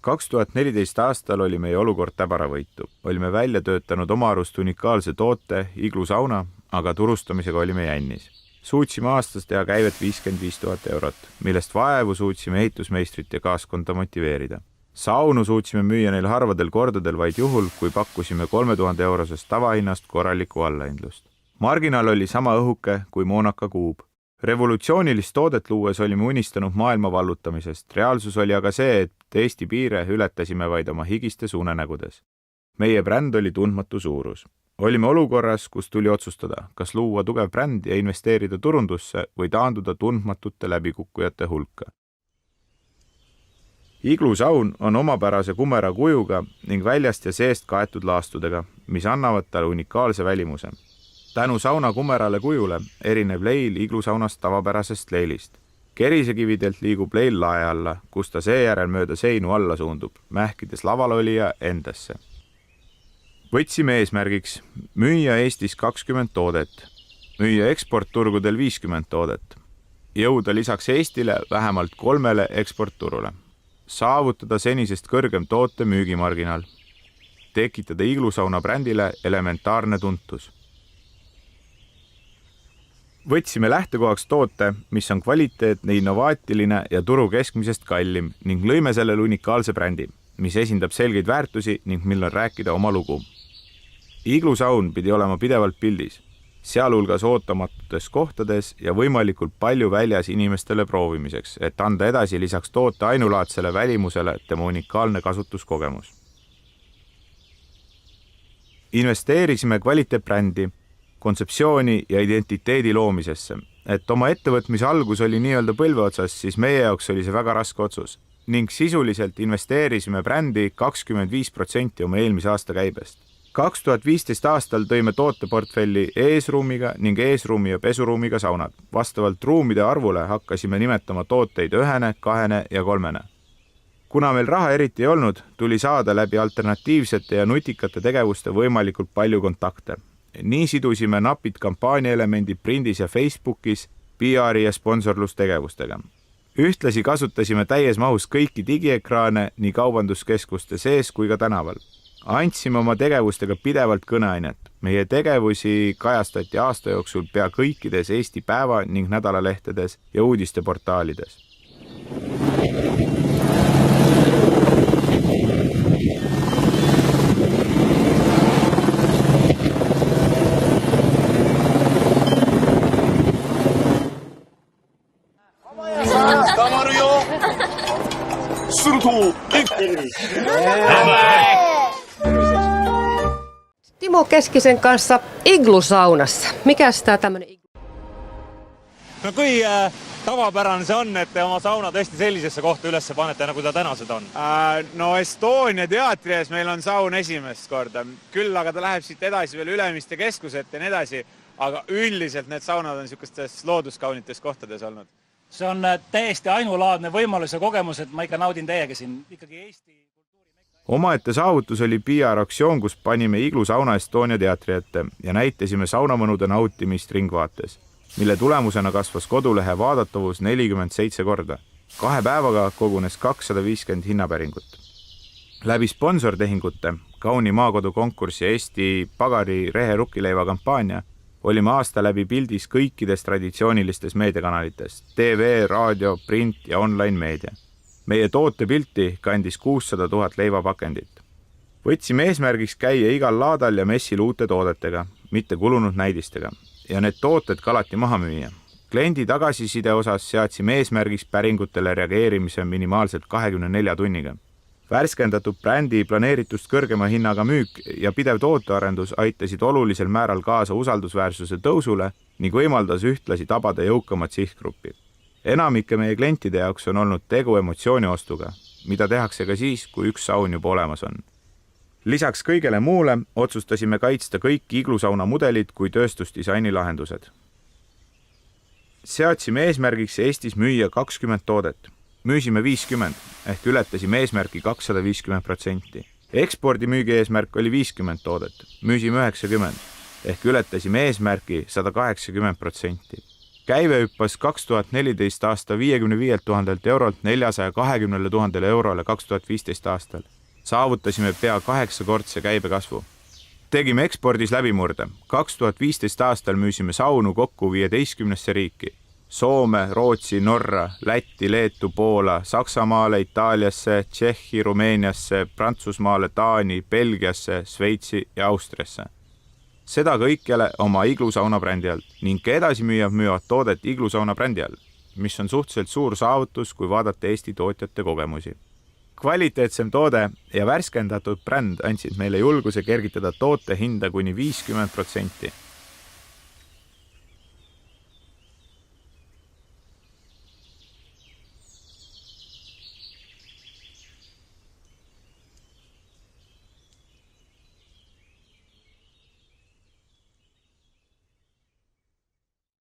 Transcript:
2014 aastal oli meie olukord täbaravõitu. Olime välja töötanud oma arust unikaalse toote, iglusauna, aga turustamisega olime jännis. Suutsime aastas teha käivet 55 000 eurot, millest vaevu suutsime ehitusmeistrit ja kaaskonda motiveerida. Saunu suutsime müüa neil harvadel kordadel vaid juhul, kui pakkusime 3000 eurosest tavahinnast korralikku allahindlust. Marginaal oli sama õhuke kui moonaka kuub. Revolutsioonilist toodet luues olime unistanud maailma vallutamisest. Reaalsus oli aga see, et Eesti piire ületasime vaid oma higistes unenägudes. Meie bränd oli tundmatu suurus. Olime olukorras, kus tuli otsustada, kas luua tugev bränd ja investeerida turundusse või taanduda tundmatute läbikukkujate hulka. Iglusaun on omapärase kumera kujuga ning väljast ja seest kaetud laastudega, mis annavad talle unikaalse välimuse. Tänu sauna kumerale kujule erineb leil iglusaunast tavapärasest leilist. Kerisekividelt liigub leil lae alla, kus ta seejärel mööda seinu alla suundub, mähkides lavalolija endasse. Võtsime eesmärgiks müüa Eestis 20 toodet, müüa eksportturgudel 50 toodet, jõuda lisaks Eestile vähemalt 3 eksportturule, saavutada senisest kõrgem toote müügimarginaal, tekitada iglusauna brändile elementaarne tuntus. Võtsime lähtekohaks toote, mis on kvaliteetne, innovaatiline ja turu keskmisest kallim ning lõime sellele unikaalse brändi, mis esindab selgeid väärtusi ning mil on rääkida oma lugu. Iglusaun pidi olema pidevalt pildis, sealhulgas ootamatutes kohtades ja võimalikult palju väljas inimestele proovimiseks, et anda edasi lisaks toote ainulaadsele välimusele tema unikaalne kasutuskogemus. Investeerisime kvaliteetbrändi, kontseptsiooni ja identiteedi loomisesse. Et oma ettevõtmise algus oli nii-öelda põlve otsas, siis meie jaoks oli see väga raske otsus ning sisuliselt investeerisime brändi 25% oma eelmise aasta käibest. 2015 aastal tõime tooteportfelli eesruumiga ning eesruumi ja pesuruumiga saunad. Vastavalt ruumide arvule hakkasime nimetama tooteid 1, 2 ja 3. Kuna meil raha eriti ei olnud, tuli saada läbi alternatiivsete ja nutikate tegevuste võimalikult palju kontakte. Nii sidusime napid kampaaniaelemendid prindis ja Facebookis, PR- ja sponsorlustegevustega. Ühtlasi kasutasime täies mahus kõiki digiekraane nii kaubanduskeskuste sees kui ka tänaval. Andsime oma tegevustega pidevalt kõneainet. Meie tegevusi kajastati aasta jooksul pea kõikides Eesti päeva- ning nädalalehtedes ja uudisteportaalides. Timo Keskisen kanssa iglusaunassa. Mikäs tää tämmönen iglu? No kui tavapärane see on, et te oma sauna tõesti sellisesse kohta üles panete, nagu ta tänased on? No Estonia teatri ees meil on saun esimest korda. Küll aga ta läheb siit edasi veel Ülemiste keskuset ja nii edasi, aga üldiselt need saunad on niisugustes looduskaunites kohtades olnud. See on täiesti ainulaadne võimalus ja kogemus, et ma ikka naudin teiega siin ikkagi Eesti kultuuri. Omaette saavutus oli PR-aktsioon, kus panime iglusauna Estonia teatri ette ja näitasime saunamõnude nautimist ringvaates, mille tulemusena kasvas kodulehe vaadatavus 47 korda. 2 päevaga kogunes 250 hinnapäringut. Läbi sponsordehingute, Kauni maakodu konkurssi Eesti Pagari Rehe Rukkileiva kampaania olime aasta läbi pildis kõikides traditsioonilistes meediakanalites, TV, raadio, print ja online meedia. Meie tootepilti kandis 600 000 leivapakendit. Võtsime eesmärgiks käia igal laadal ja messil uute toodetega, mitte kulunud näidistega, ja need tooted ka alati maha müüa. Kliendi tagasiside osas seadsime eesmärgiks päringutele reageerimise minimaalselt 24 tunniga. Värskendatud brändi planeeritust kõrgema hinnaga müük ja pidev tootearendus aitasid olulisel määral kaasa usaldusväärsuse tõusule ning võimaldas ühtlasi tabada jõukamat sihtgruppi. Enamike meie klientide jaoks on olnud tegu emotsiooniostuga, mida tehakse ka siis, kui üks saun juba olemas on. Lisaks kõigele muule otsustasime kaitsta kõik iglusauna mudelid kui tööstusdisaini lahendused. Seadsime eesmärgiks Eestis müüa 20 toodet. Müüsime 50 ehk ületasime eesmärki 250%. Ekspordimüügi eesmärk oli 50 toodet. Müüsime 90 ehk ületasime eesmärki 180%. käive hüppas 2014 aasta 55 000 eurolt 420 000 eurole 2015 aastal. Saavutasime pea 8-kordse käibe kasvu. Tegime ekspordis läbimurde. 2015 aastal müüsime saunu kokku 15 riiki. Soome, Rootsi, Norra, Lätti, Leetu, Poola, Saksamaale, Itaaliasse, Tšehhi, Rumeeniasse, Prantsusmaale, Taani, Belgiasse, Sveitsi ja Austriasse. Seda kõikjale oma iglusauna brändi all ning edasimüüjad müüvad toodet iglusauna brändi all, mis on suhteliselt suur saavutus, kui vaadata Eesti tootjate kogemusi. Kvaliteetsem toode ja värskendatud bränd andsid meile julguse kergitada toote hinda kuni 50%.